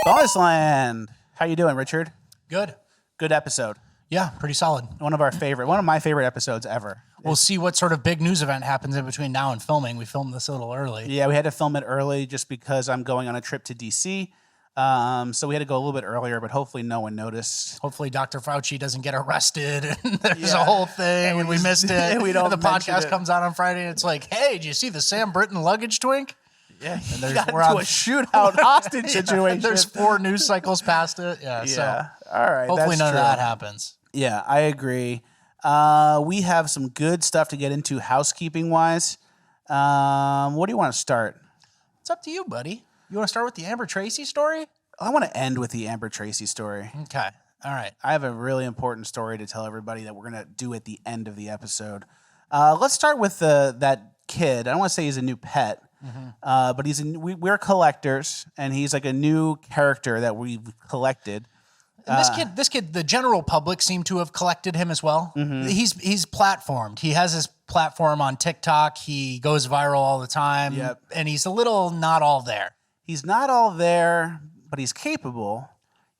Bonus Land. How you doing, Richard? Good. Good episode. Yeah, pretty solid. One of my favorite episodes ever. We'll see what sort of big news event happens in between now and filming. We filmed this a little early. Yeah, we had to film it early just because I'm going on a trip to DC. So we had to go a little bit earlier, but hopefully no one noticed. Hopefully Dr. Fauci doesn't get arrested and there's a whole thing and we missed it. And we don't and the mention podcast it. comes out on Friday and it's like, hey, did you see the Sam Britton luggage twink? Yeah, And we there's- got we're into on- a shootout hostage Yeah, situation. there's 4 news cycles past it. Yeah, so All right. hopefully that's none true. of that happens. Yeah, I agree. We have some good stuff to get into housekeeping wise. What do you want to start? It's up to you, buddy. You want to start with the Amber Tracy story? I want to end with the Amber Tracy story. Okay. All right. I have a really important story to tell everybody that we're going to do at the end of the episode. Let's start with that kid. I don't want to say he's a new pet, but we're collectors, and he's like a new character that we've collected. And this kid, the general public seem to have collected him as well. He's platformed. He has his platform on TikTok. He goes viral all the time. Yep. And he's a little not all there. He's not all there, but he's capable.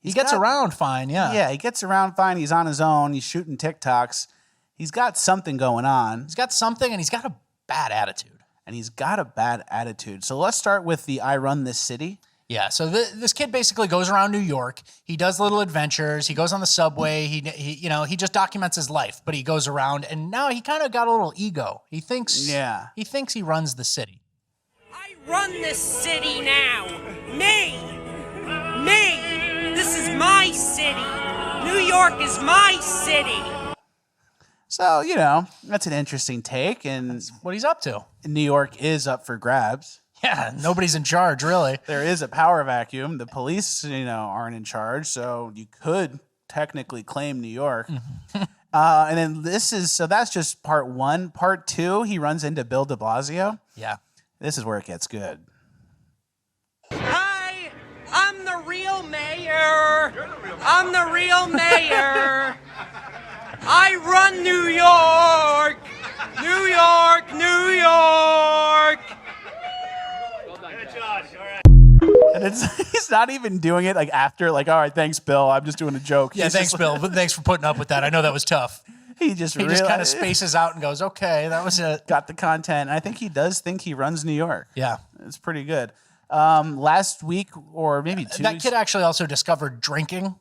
He gets around fine, yeah. Yeah, he gets around fine. He's on his own. He's shooting TikToks. He's got something going on. He's got something, and he's got a bad attitude. So let's start with the I Run This City. Yeah, so this kid basically goes around New York. He does little adventures. He goes on the subway. He just documents his life, but he goes around, and now he kind of got a little ego. He thinks he runs the city. I run this city now. Me. This is my city. New York is my city. So, that's an interesting take, and What he's up to. New York is up for grabs. Yeah, nobody's in charge, really. There is a power vacuum. The police, aren't in charge, so you could technically claim New York. And then that's just part 1. Part 2, he runs into Bill de Blasio. Yeah. This is where it gets good. Hi, I'm the real mayor. I'm the real mayor. I run New York. New York, New York. And he's not even doing it after, all right, thanks, Bill. I'm just doing a joke. Yeah, He's thanks, just Bill. But thanks for putting up with that. I know that was tough. He just He just kind of spaces out and goes, okay, that was it. got the content. I think he does think he runs New York. Yeah. It's pretty good. Last week, or maybe 2 That weeks. kid actually also discovered drinking.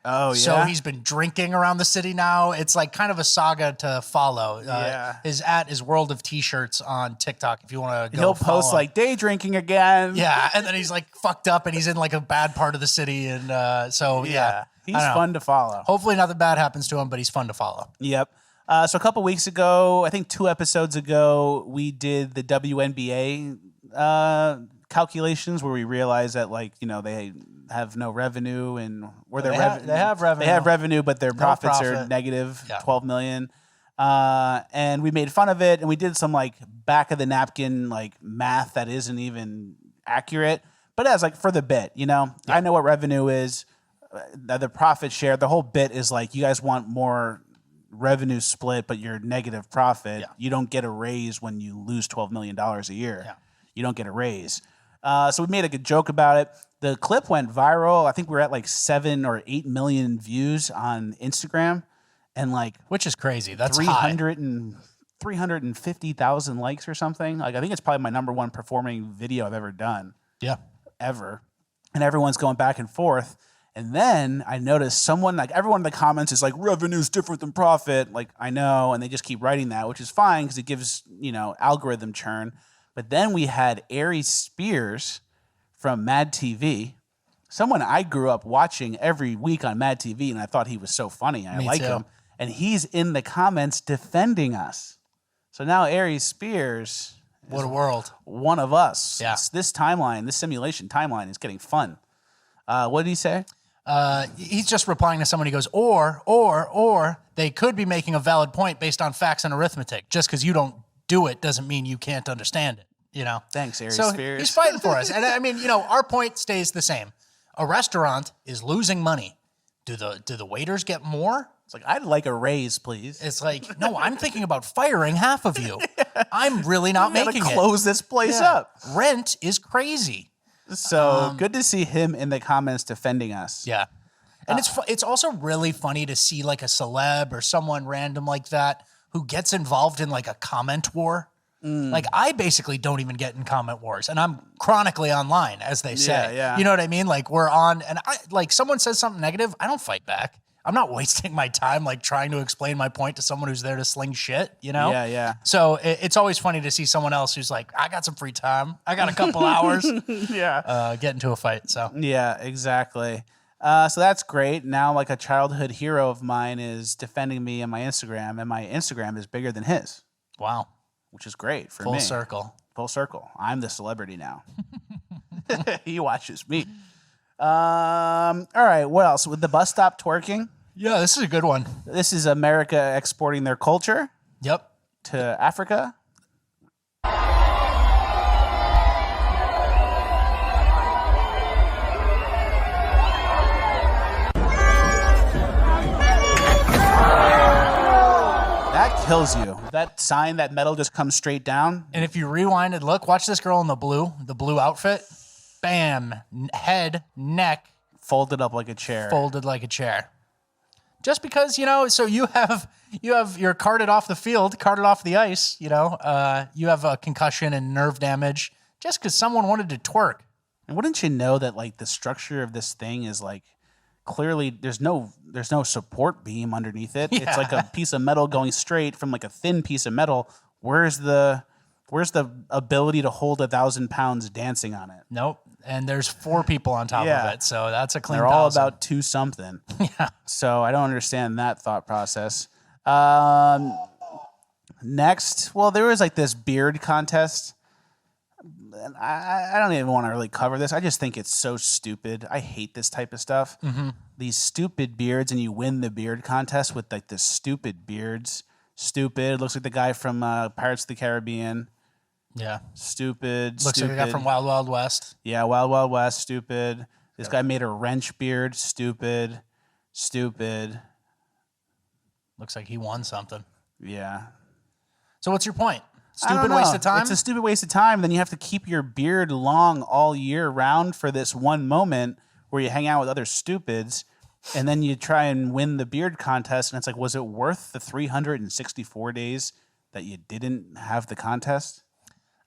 Oh, yeah. So he's been drinking around the city now. It's kind of a saga to follow. His @ World of T-shirts on TikTok if you want to go He'll follow post him. day drinking again. Yeah, and then he's fucked up and he's in a bad part of the city. And so, yeah. He's I don't know. fun to follow. Hopefully nothing bad happens to him, but he's fun to follow. Yep. So a couple weeks ago, I think 2 episodes ago, we did the WNBA calculations where we realized that they have no revenue and They have revenue. They have revenue, but their profits are profit. negative Yeah. 12 million. And we made fun of it, and we did some back of the napkin math that isn't even accurate, but as for the bit, I know what revenue is, the profit share. The whole bit is you guys want more revenue split, but you're negative profit. Yeah. You don't get a raise when you lose $12 million a year. Yeah. You don't get a raise. So we made a good joke about it. The clip went viral. I think we were at 7 or 8 million views on Instagram, and Which is crazy. That's high. 350,000 likes or something. I think it's probably my number 1 performing video I've ever done, ever. And everyone's going back and forth. And then I noticed someone, everyone in the comments is revenue's different than profit. I know. And they just keep writing that, which is fine because it gives, algorithm churn. But then we had Aries Spears from Mad TV, someone I grew up watching every week on Mad TV, and I thought he was so funny. I Me like too. him. And he's in the comments defending us. So now Aries Spears, What a world. one of us. Yeah. This timeline, this simulation timeline is getting fun. What did he say? He's just replying to someone. He goes, or they could be making a valid point based on facts and arithmetic. Just because you don't do it doesn't mean you can't understand it. Thanks, Aries So Spears. he's fighting for us. And I mean, our point stays the same. A restaurant is losing money. Do the waiters get more? It's I'd like a raise, please. It's no, I'm thinking about firing half of you. I'm really not We gotta making it. close this place up. Rent is crazy. So good to see him in the comments defending us. Yeah. And it's also really funny to see like a celeb or someone random like that who gets involved in like a comment war. Like I basically don't even get in comment wars, and I'm chronically online, as they say. Yeah. You know what I mean? Like we're on, and I like someone says something negative, I don't fight back. I'm not wasting my time like trying to explain my point to someone who's there to sling shit, you know? Yeah. So it's always funny to see someone else who's like, I got some free time. I got a couple hours. Get into a fight. So yeah, exactly. So that's great. Now like a childhood hero of mine is defending me on my Instagram, and my Instagram is bigger than his. Wow. Which is great for me. Full circle. Full circle. I'm the celebrity now. He watches me. All right, what else? With the bus stop twerking? Yeah, this is a good one. This is America exporting their culture Yep. to Africa. That kills you. That sign, that metal just comes straight down. And if you rewind and look, watch this girl in the blue outfit. Bam. Head, neck. Folded up like a chair. Folded like a chair. Just because, so you're carted off the field, carted off the ice, you have a concussion and nerve damage just because someone wanted to twerk. And wouldn't you know that like the structure of this thing is like clearly there's no support beam underneath it. Yeah. It's like a piece of metal going straight from like a thin piece of metal. Where's the ability to hold 1,000 pounds dancing on it? Nope. And there's 4 people on top of it, so that's a clean. They're all about 2 something. Yeah. So I don't understand that thought process. Next, well, there was like this beard contest. And I don't even want to really cover this. I just think it's so stupid. I hate this type of stuff. Mm-hmm. These stupid beards, and you win the beard contest with like the stupid beards. Stupid. Looks like the guy from Pirates of the Caribbean. Yeah. Stupid. Looks like a guy from Wild Wild West. Yeah, Wild Wild West. Stupid. This guy made a wrench beard. Stupid. Looks like he won something. Yeah. So what's your point? Stupid waste of time? It's a stupid waste of time. Then you have to keep your beard long all year round for this one moment where you hang out with other stupids, and then you try and win the beard contest, and it's like, was it worth the 364 days that you didn't have the contest?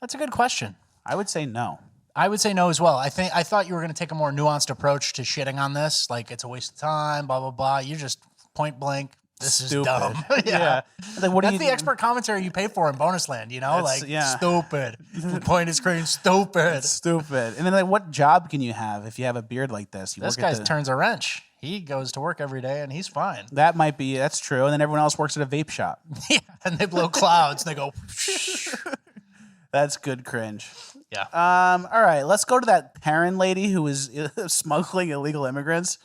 That's a good question. I would say no. I would say no as well. I thought you were going to take a more nuanced approach to shitting on this, like it's a waste of time, blah, blah, blah. You're just point blank. This is dumb. Yeah. Like, that's the expert commentary you pay for in Bonus Land, stupid. The point is screen, stupid. Stupid. And then like, what job can you have if you have a beard like this? This guy turns a wrench. He goes to work every day and he's fine. That's true. And then everyone else works at a vape shop. Yeah, and they blow clouds and they go. That's good cringe. Yeah. All right, let's go to that Karen lady who was smuggling illegal immigrants.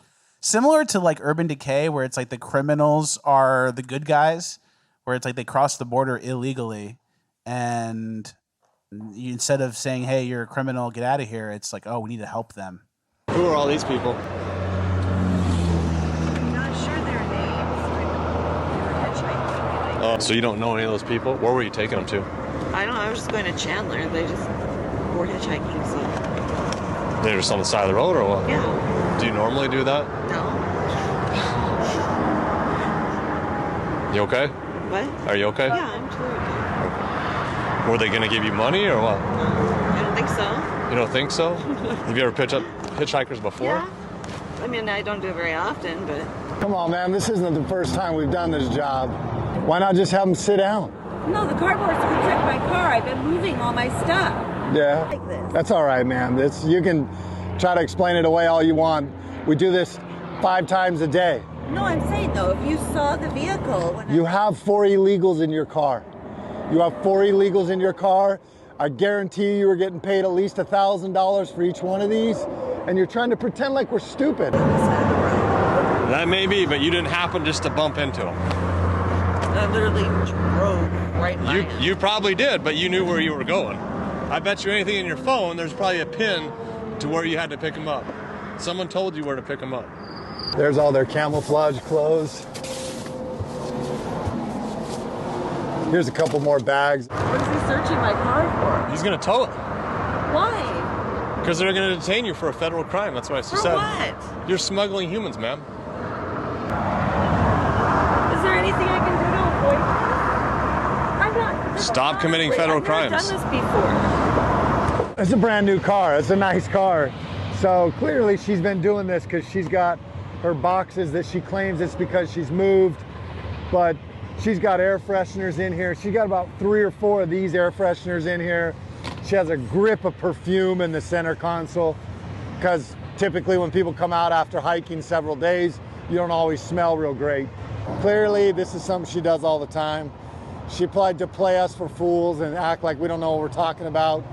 Similar to like Urban Decay, where it's like the criminals are the good guys, where it's like they cross the border illegally, and instead of saying, "Hey, you're a criminal, get out of here," it's like, "Oh, we need to help them." Who are all these people? I'm not sure their names. Oh, so you don't know any of those people? Where were you taking them to? I don't know. I was just going to Chandler. They just were hitchhiking. So. They're just on the side of the road, or what? Yeah. Do you normally do that? No. You okay? What? Are you okay? Yeah, I'm totally okay. Were they going to give you money or what? I don't think so. You don't think so? Have you ever pitched up hitchhikers before? Yeah. I mean, I don't do it very often, but... Come on, man. This isn't the first time we've done this job. Why not just have them sit down? No, the cardboard's to protect my car. I've been moving all my stuff. Yeah. Like this. That's all right, man. You can try to explain it away all you want. We do this 5 times a day. No, I'm saying, though, if you saw the vehicle... You have 4 illegals in your car. You have 4 illegals in your car. I guarantee you were getting paid at least $1,000 for each one of these, and you're trying to pretend like we're stupid. That may be, but you didn't happen just to bump into them. I literally drove right by him. You probably did, but you knew where you were going. I bet you anything in your phone, there's probably a pin to where you had to pick them up. Someone told you where to pick them up. There's all their camouflage clothes. Here's a couple more bags. What is he searching my car for? He's gonna tow it. Why? Because they're going to detain you for a federal crime. That's what I For said. what? You're smuggling humans, ma'am. Is there anything I can do to avoid this? I'm not. Stop committing federal crimes. I've never done this before. It's a brand new car. It's a nice car. So clearly she's been doing this because she's got her boxes that she claims it's because she's moved, but she's got air fresheners in here. She's got about 3 or 4 of these air fresheners in here. She has a grip of perfume in the center console because typically when people come out after hiking several days, you don't always smell real great. Clearly this is something she does all the time. She applied to play us for fools and act like we don't know what we're talking about.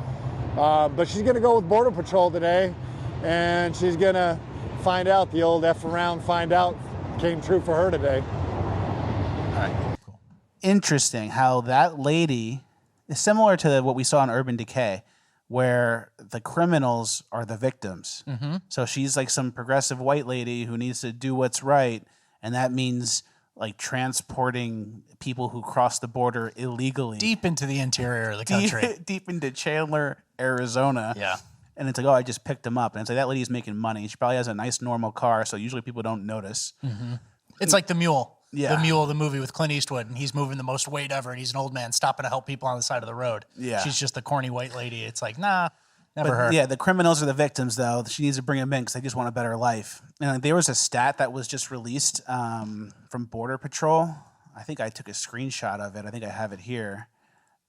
But she's gonna go with Border Patrol today, and she's gonna find out. The old F around find out came true for her today. All right, cool. Interesting how that lady is similar to what we saw in Urban Decay, where the criminals are the victims. Mm-hmm. So she's like some progressive white lady who needs to do what's right, and that means like transporting people who cross the border illegally Deep into the interior of the country. deep into Chandler, Arizona. Yeah. And it's like, oh, I just picked him up. And it's like, that lady's making money. She probably has a nice normal car, so usually people don't notice. Mm-hmm. It's like The Mule. Yeah. The Mule, the movie with Clint Eastwood, and he's moving the most weight ever, and he's an old man stopping to help people on the side of the road. Yeah. She's just the corny white lady. It's like, nah, never her. Yeah, the criminals are the victims, though. She needs to bring them in because they just want a better life. And there was a stat that was just released from Border Patrol. I think I took a screenshot of it. I think I have it here.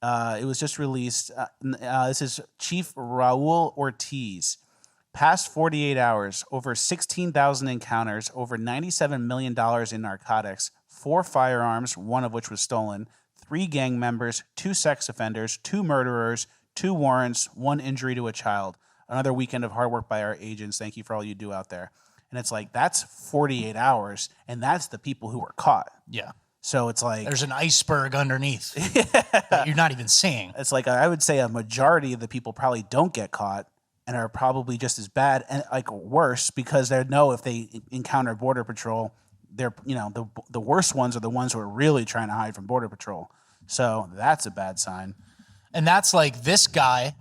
It was just released. This is Chief Raul Ortiz. Past 48 hours, over 16,000 encounters, over $97 million in narcotics, 4 firearms, one of which was stolen, 3 gang members, 2 sex offenders, 2 murderers, 2 warrants, 1 injury to a child. Another weekend of hard work by our agents. Thank you for all you do out there. And it's like, that's 48 hours, and that's the people who were caught. Yeah. So it's like... There's an iceberg underneath that you're not even seeing. It's like, I would say a majority of the people probably don't get caught and are probably just as bad and like worse because they know if they encounter Border Patrol, they're, you know, the worst ones are the ones who are really trying to hide from Border Patrol. So that's a bad sign. And that's like this guy,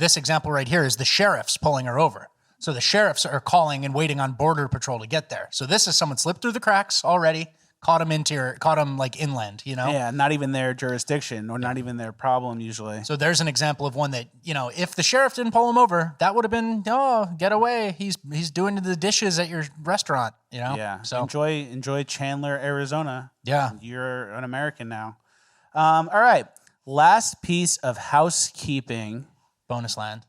this example right here is the sheriffs pulling her over. So the sheriffs are calling and waiting on Border Patrol to get there. So this is someone slipped through the cracks already, caught him like inland, you know? Yeah, not even their jurisdiction or not even their problem usually. So there's an example of one that, you know, if the sheriff didn't pull him over, that would have been, oh, get away. He's doing the dishes at your restaurant, you know? Yeah. So enjoy Chandler, Arizona. Yeah. You're an American now. All right. Last piece of housekeeping. Bonus land.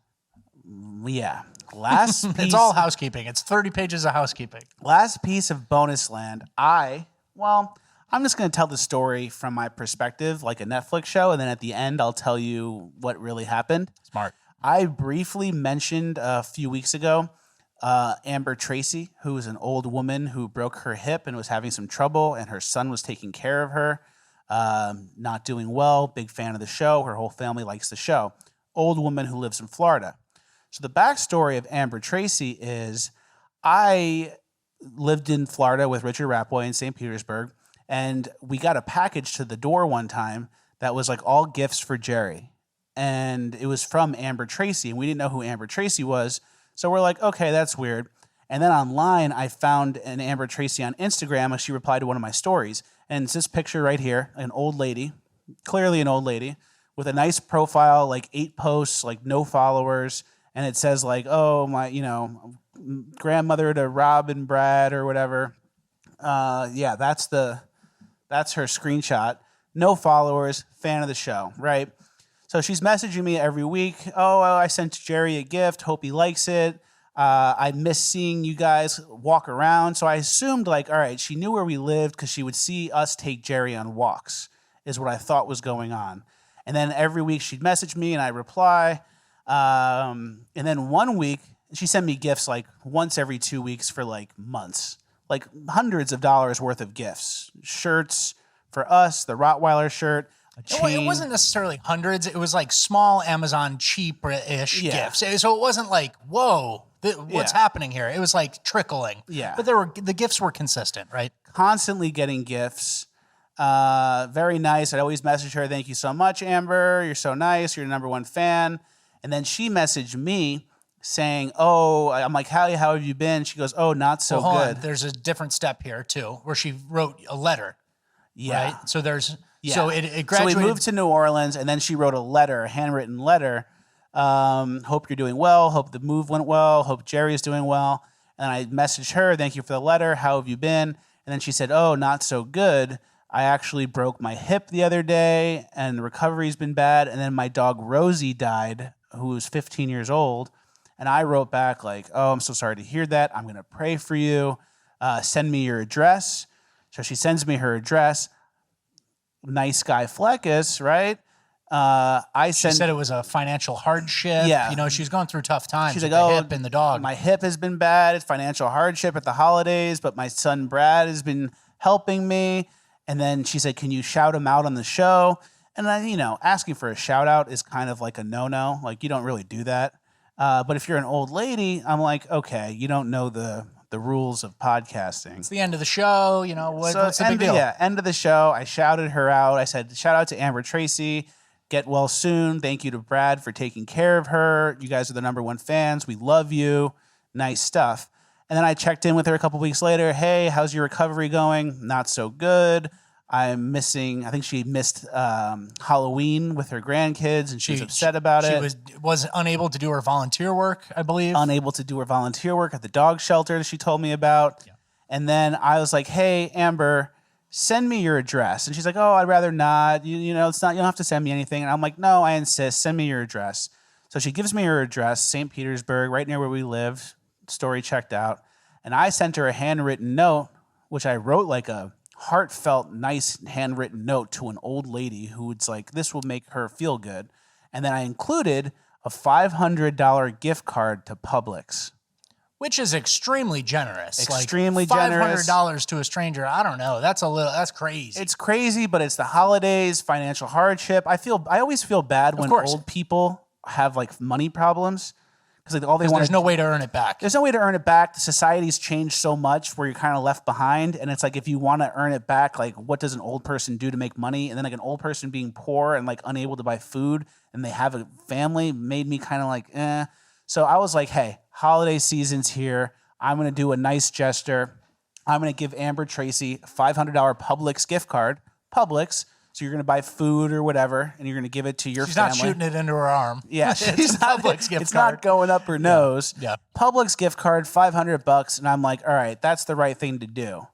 Yeah. Last piece. It's all housekeeping. It's 30 pages of housekeeping. Last piece of bonus land. I'm just going to tell the story from my perspective, like a Netflix show, and then at the end, I'll tell you what really happened. Smart. I briefly mentioned a few weeks ago Amber Tracy, who was an old woman who broke her hip and was having some trouble, and her son was taking care of her, not doing well. Big fan of the show. Her whole family likes the show. Old woman who lives in Florida. So the backstory of Amber Tracy is I lived in Florida with Richard Rapoy in St. Petersburg, and we got a package to the door one time that was like all gifts for Jerry. And it was from Amber Tracy, and we didn't know who Amber Tracy was. So we're like, okay, that's weird. And then online, I found an Amber Tracy on Instagram, and she replied to one of my stories. And it's this picture right here, an old lady, clearly an old lady, with a nice profile, like 8 posts, like no followers. And it says like, oh, my, you know, grandmother to Rob and Brad or whatever. Yeah, that's her screenshot. No followers, fan of the show, right? So she's messaging me every week. Oh, I sent Jerry a gift. Hope he likes it. I miss seeing you guys walk around. So I assumed like, all right, she knew where we lived because she would see us take Jerry on walks is what I thought was going on. And then every week she'd message me and I reply. And then one week she sent me gifts like once every 2 weeks for like months, like hundreds of dollars worth of gifts, shirts for us, the Rottweiler shirt, a chain. It wasn't necessarily hundreds. It was like small Amazon cheap-ish gifts. So it wasn't like, whoa, what's happening here? It was like trickling. Yeah. But the gifts were consistent, right? Constantly getting gifts. Very nice. I'd always message her, thank you so much, Amber. You're so nice. You're the #1 fan. And then she messaged me saying, "Oh," I'm like, "How have you been?" She goes, "Oh, not so hold good." on. There's a different step here too, where she wrote a letter. Yeah. Right? So there's Yeah. so it So we graduated. moved to New Orleans, and then she wrote a handwritten letter. Hope you're doing well. Hope the move went well. Hope Jerry's doing well. And I messaged her, "Thank you for the letter. How have you been?" And then she said, "Oh, not so good. I actually broke my hip the other day, and the recovery's been bad. And then my dog Rosie died, who was 15 years old." And I wrote back like, "Oh, I'm so sorry to hear that. I'm going to pray for you. Send me your address." So she sends me her address. Nice guy Fleckus, right? She said it was a financial hardship. Yeah. You know, she's going through tough times. She's with like, the "Oh, hip and the dog." my hip has been bad. It's financial hardship at the holidays, but my son Brad has been helping me." And then she said, "Can you shout him out on the show?" And then, asking for a shout out is kind of like a no-no. Like, you don't really do that. But if you're an old lady, I'm like, okay, you don't know the rules of podcasting. It's the end of the show. You know, what's the big deal? Yeah, end of the show. I shouted her out. I said, "Shout out to Amber Tracy. Get well soon. Thank you to Brad for taking care of her. You guys are the number one fans. We love you." Nice stuff. And then I checked in with her a couple weeks later. "Hey, how's your recovery going?" "Not so good. I'm missing," I think she missed Halloween with her grandkids, and she was upset about it. She was unable to do her volunteer work, I believe. Unable to do her volunteer work at the dog shelter that she told me about. Yeah. And then I was like, "Hey, Amber, send me your address." And she's like, "Oh, I'd rather not. It's not, you don't have to send me anything." And I'm like, "No, I insist. Send me your address." So she gives me her address, St. Petersburg, right near where we live. Story checked out. And I sent her a handwritten note, which I wrote like a heartfelt, nice handwritten note to an old lady who was like, this will make her feel good. And then I included a $500 gift card to Publix. Which is extremely generous. Extremely generous. generous. $500 to a stranger, I don't know. That's crazy. It's crazy, but it's the holidays, financial hardship. I always feel bad when old people have like money problems. Because all they want. There's no way to earn it back. There's no way to earn it back. Society's changed so much where you're kind of left behind. And it's like, if you want to earn it back, like, what does an old person do to make money? And then like an old person being poor and like unable to buy food and they have a family made me kind of like, eh. So I was like, hey, holiday season's here. I'm going to do a nice gesture. I'm going to give Amber Tracy a $500 Publix gift card. Publix. So you're going to buy food or whatever, and you're going to give it to your family. She's not shooting it into her arm. Yeah, she's not. Publix gift card. It's not going up her nose. Yeah. Publix gift card, $500, and I'm like, all right, that's the right thing to do.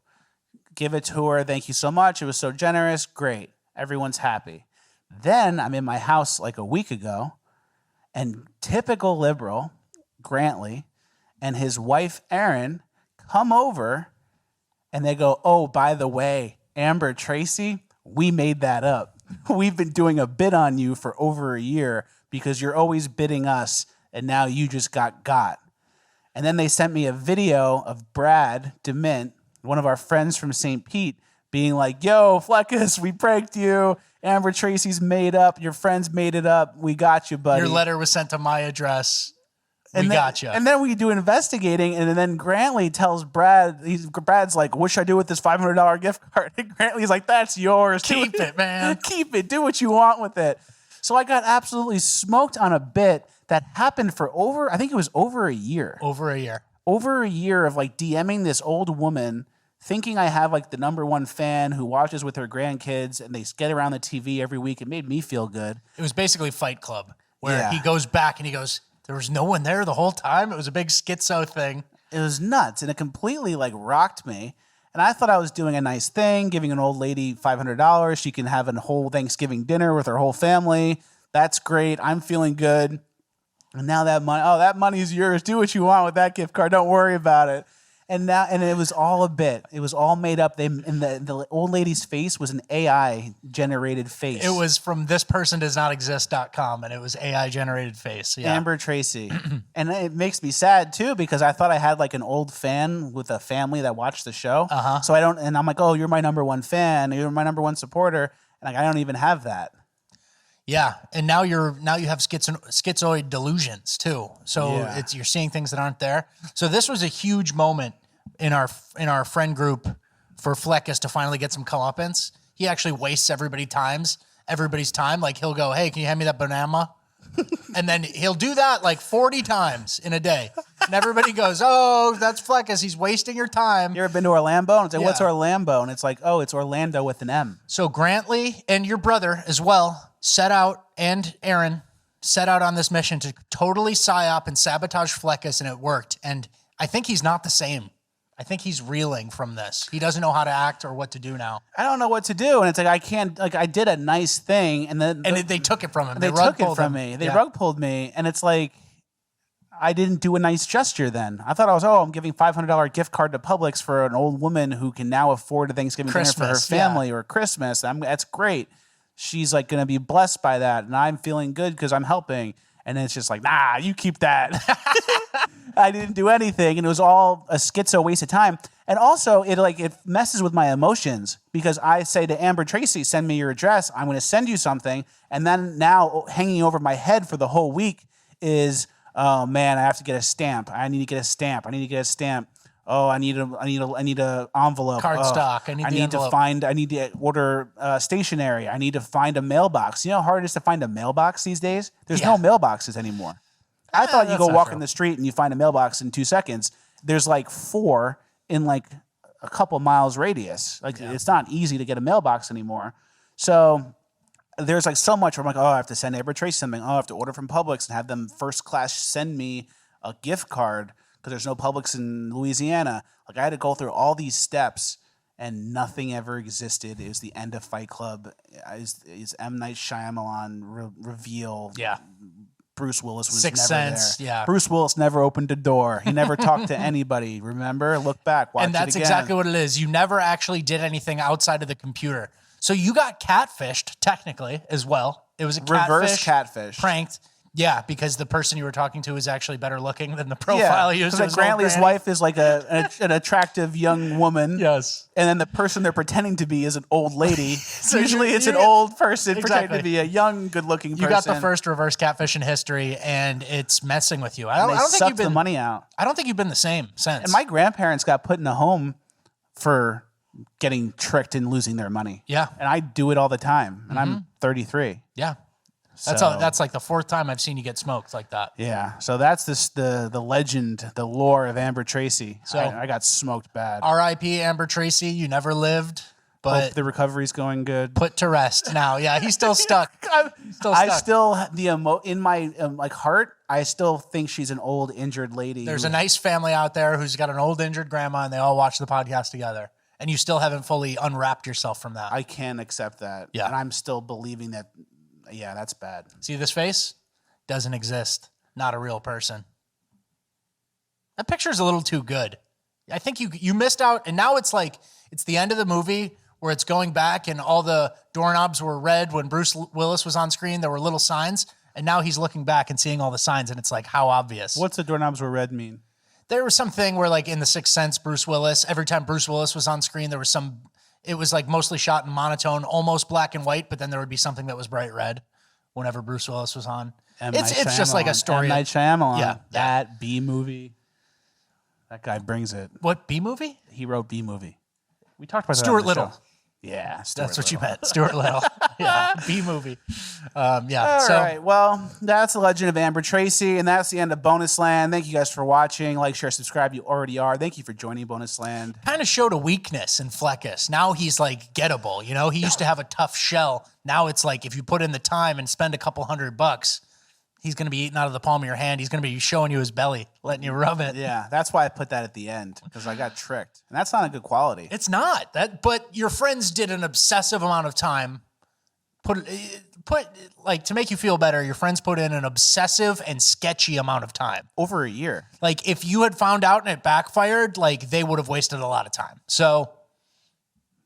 Give it to her. Thank you so much. It was so generous. Great. Everyone's happy. Then I'm in my house like a week ago, and typical liberal, Grantley, and his wife, Erin, come over, and they go, "Oh, by the way, Amber Tracy, we made that up. We've been doing a bid on you for over a year because you're always bidding us, and now you just got." And then they sent me a video of Brad DeMint, one of our friends from St. Pete, being like, "Yo, Fleckus, we pranked you. Amber Tracy's made up. Your friends made it up. We got you, buddy. Your letter was sent to my address. We got you." And then we do investigating, and then Grantley tells Brad, Brad's like, "What should I do with this $500 gift card?" And Grantley's like, "That's yours. Keep it, man. Keep it. Do what you want with it." So I got absolutely smoked on a bit that happened for over a year. Over a year. Over a year of like DMing this old woman, thinking I have like the number one fan who watches with her grandkids, and they get around the TV every week. It made me feel good. It was basically Fight Club, where he goes back and he goes, "There was no one there the whole time." It was a big schizo thing. It was nuts, and it completely like rocked me. And I thought I was doing a nice thing, giving an old lady $500. She can have a whole Thanksgiving dinner with her whole family. That's great. I'm feeling good. And now that money's yours. Do what you want with that gift card. Don't worry about it. And it was all a bit. It was all made up. The old lady's face was an AI generated face. It was from thispersondoesnotexist.com, and it was AI generated face. Yeah. Amber Tracy. And it makes me sad too, because I thought I had like an old fan with a family that watched the show. So and I'm like, "Oh, you're my number one fan. You're my number one supporter." And like, I don't even have that. Yeah, and now you have schizoid delusions too. So you're seeing things that aren't there. So this was a huge moment in our friend group for Fleckus to finally get some comeuppance. He actually wastes everybody's time. Like, he'll go, "Hey, can you hand me that banana?" And then he'll do that like 40 times in a day. And everybody goes, oh, that's Fleccas. He's wasting your time. You ever been to Orlando? And it's like, Yeah. what's Orlando? And it's like, oh, it's Orlando with an M. So Grantley and your brother as well set out, and Aaron set out on this mission to totally psyop and sabotage Fleccas, and it worked. And I think he's not the same. I think he's reeling from this. He doesn't know how to act or what to do now. I don't know what to do. And it's like, I can't, like, I did a nice thing. And then They took it from him. they took it from me. They rug pulled me. And it's like, I didn't do a nice gesture then. I thought I'm giving $500 gift card to Publix for an old woman who can now afford a Thanksgiving dinner for her Christmas, yeah. family or Christmas. That's great. She's like going to be blessed by that. And I'm feeling good because I'm helping. And then it's just like, nah, you keep that. I didn't do anything. And it was all a schizo waste of time. And also it messes with my emotions because I say to Amber Tracy, send me your address. I'm going to send you something. And then now hanging over my head for the whole week is, oh man, I have to get a stamp. I need to get a stamp. I need to get a stamp. Oh, I need a envelope. Cardstock. I need to order stationery. I need to find a mailbox. You know how hard it is to find a mailbox these days? There's no mailboxes anymore. I thought you go walk in the street and you find a mailbox in 2 seconds. There's like 4 in like a couple miles radius. It's not easy to get a mailbox anymore. So there's like so much where I'm like, oh, I have to send Amber Tracy something. Oh, I have to order from Publix and have them first class send me a gift card because there's no Publix in Louisiana. Like I had to go through all these steps and nothing ever existed. It was the end of Fight Club. Is M. Night Shyamalan reveal. Yeah. Bruce Willis was Sixth never Sense, there. yeah. Bruce Willis never opened a door. He never talked to anybody. Remember? Look back. Watch And that's it again. exactly what it is. You never actually did anything outside of the computer. So you got catfished technically as well. It was a Reverse catfish. pranked. Yeah, because the person you were talking to is actually better looking than the profile you used. Because Grantley's wife is like an attractive young woman. Yes. And then the person they're pretending to be is an old lady. So Usually it's an old person pretending to be a young, good-looking person. You got the first reverse catfish in history, and it's messing with you. I don't think sucked you've been the money out. I don't think you've been the same since. And my grandparents got put in a home for getting tricked and losing their money. Yeah. And I do it all the time. And I'm 33. Yeah. So- That's like the 4th time I've seen you get smoked like that. Yeah. So that's the legend, the lore of Amber Tracy. So- I got smoked bad. R.I.P. Amber Tracy. You never lived, but Hope the recovery's going good. put to rest now. Yeah, he's still stuck. In my like heart, I still think she's an old injured lady. There's a nice family out there who's got an old injured grandma, and they all watch the podcast together. And you still haven't fully unwrapped yourself from that. I can't accept that. Yeah. And I'm still believing that. Yeah, that's bad. See this face? Doesn't exist. Not a real person. That picture's a little too good. I think you missed out, and now it's like it's the end of the movie where it's going back and all the doorknobs were red when Bruce Willis was on screen. There were little signs, and now he's looking back and seeing all the signs, and it's like, how obvious. What's the doorknobs were red mean? There was something where, like, in The Sixth Sense, Bruce Willis, every time Bruce Willis was on screen, it was like mostly shot in monotone, almost black and white, but then there would be something that was bright red whenever Bruce Willis was on. It's just like a story. M. Night Shyamalan. Yeah. That B movie. That guy brings it. What, B movie? He wrote B movie. We talked about that Stuart on the Little. show. Yeah, Stuart That's what you Little. meant. Stuart Little. Yeah. B movie. Yeah. All right. Well, that's the legend of Amber Tracy, and that's the end of Bonus Land. Thank you guys for watching. Like, share, subscribe. You already are. Thank you for joining Bonus Land. Kind of showed a weakness in Fleccas. Now he's like gettable. You know, he used to have a tough shell. Now it's like if you put in the time and spend a couple $100, he's going to be eating out of the palm of your hand. He's going to be showing you his belly, letting you rub it. Yeah, that's why I put that at the end, because I got tricked. And that's not a good quality. It's not that, but your friends did an obsessive amount of time. Put like to make you feel better. Your friends put in an obsessive and sketchy amount of time. Over a year. Like if you had found out and it backfired, like they would have wasted a lot of time. So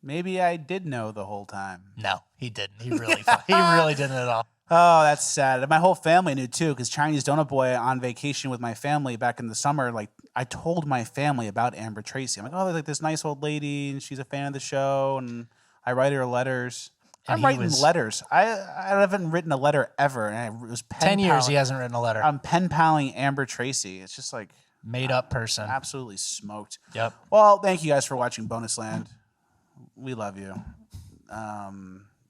maybe I did know the whole time. no, he didn't. He really didn't at all. Oh, that's sad. My whole family knew too, because Chinese Donut Boy on vacation with my family back in the summer, like I told my family about Amber Tracy. I'm like, oh, there's like this nice old lady, and she's a fan of the show, and I write her letters. And I'm writing letters. I haven't written a letter ever, and it was 10 years he hasn't written a letter. I'm pen paling Amber Tracy. It's just like Made up person. absolutely smoked. Yep. Well, thank you guys for watching Bonus Land. We love you.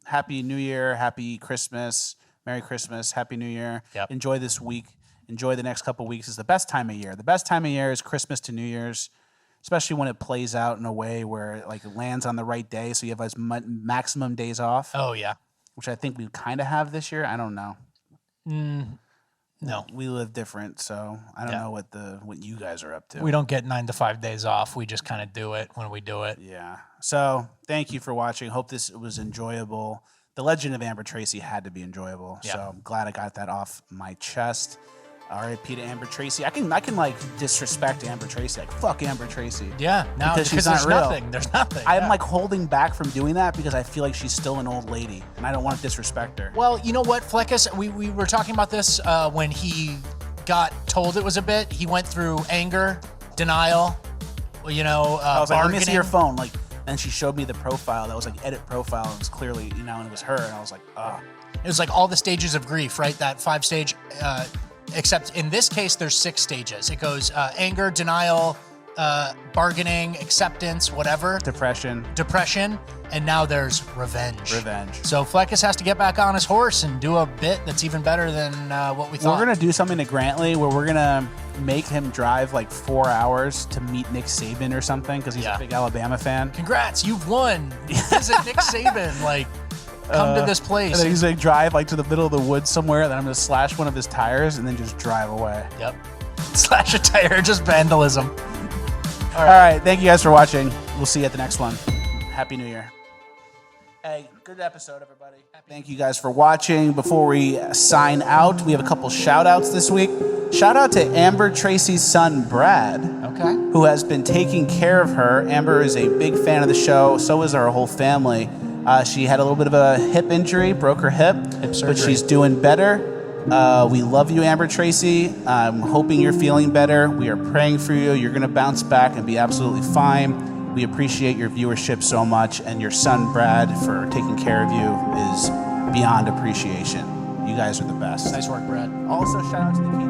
Happy New Year. Happy Christmas. Merry Christmas, Happy New Year. Yep. Enjoy this week. Enjoy the next couple of weeks. It's the best time of year. The best time of year is Christmas to New Year's, especially when it plays out in a way where it like lands on the right day, so you have as maximum days off. Oh yeah, which I think we kind of have this year. I don't know. No, we live different, so I don't know what you guys are up to. We don't get 9 to 5 days off. We just kind of do it when we do it. Yeah. So thank you for watching. Hope this was enjoyable. The Legend of Amber Tracy had to be enjoyable. Yeah. So I'm glad I got that off my chest. R.I.P. to Amber Tracy. I can like disrespect Amber Tracy. Like fuck Amber Tracy. Yeah, now because she's there's not real. Nothing. There's nothing. I'm like holding back from doing that because I feel like she's still an old lady, and I don't want to disrespect her. Well, you know what, Fleckus? We were talking about this when he got told it was a bit. He went through anger, denial. You know, I was like, let me see your bargaining. phone. Like, and she showed me the profile. That was like edit profile. And it was clearly, and it was her. And I was like, oh. It was like all the stages of grief, right? That 5-stage. Except in this case, there's 6 stages. It goes anger, denial, bargaining, acceptance, whatever. Depression, and now there's revenge. So Fleckus has to get back on his horse and do a bit that's even better than what we thought. We're going to do something to Grantley where we're going to make him drive like 4 hours to meet Nick Saban or something because he's a big Alabama fan. Congrats, you've won. Visit Nick Saban. Like, come to this place. And then he's going to drive like to the middle of the woods somewhere. Then I'm going to slash one of his tires and then just drive away. Yep. Slash a tire, just vandalism. All right. Thank you guys for watching. We'll see you at the next one. Happy New Year. Hey, good episode, everybody. Thank you guys for watching. Before we sign out, we have a couple shout outs this week. Shout out to Amber Tracy's son, Brad, who has been taking care of her. Amber is a big fan of the show. So is our whole family. She had a little bit of a hip injury, broke her hip but she's doing better. We love you, Amber Tracy. I'm hoping you're feeling better. We are praying for you. You're going to bounce back and be absolutely fine. We appreciate your viewership so much, and your son, Brad, for taking care of you is beyond appreciation. You guys are the best. Nice work, Brad. Also, shout out to the Keith.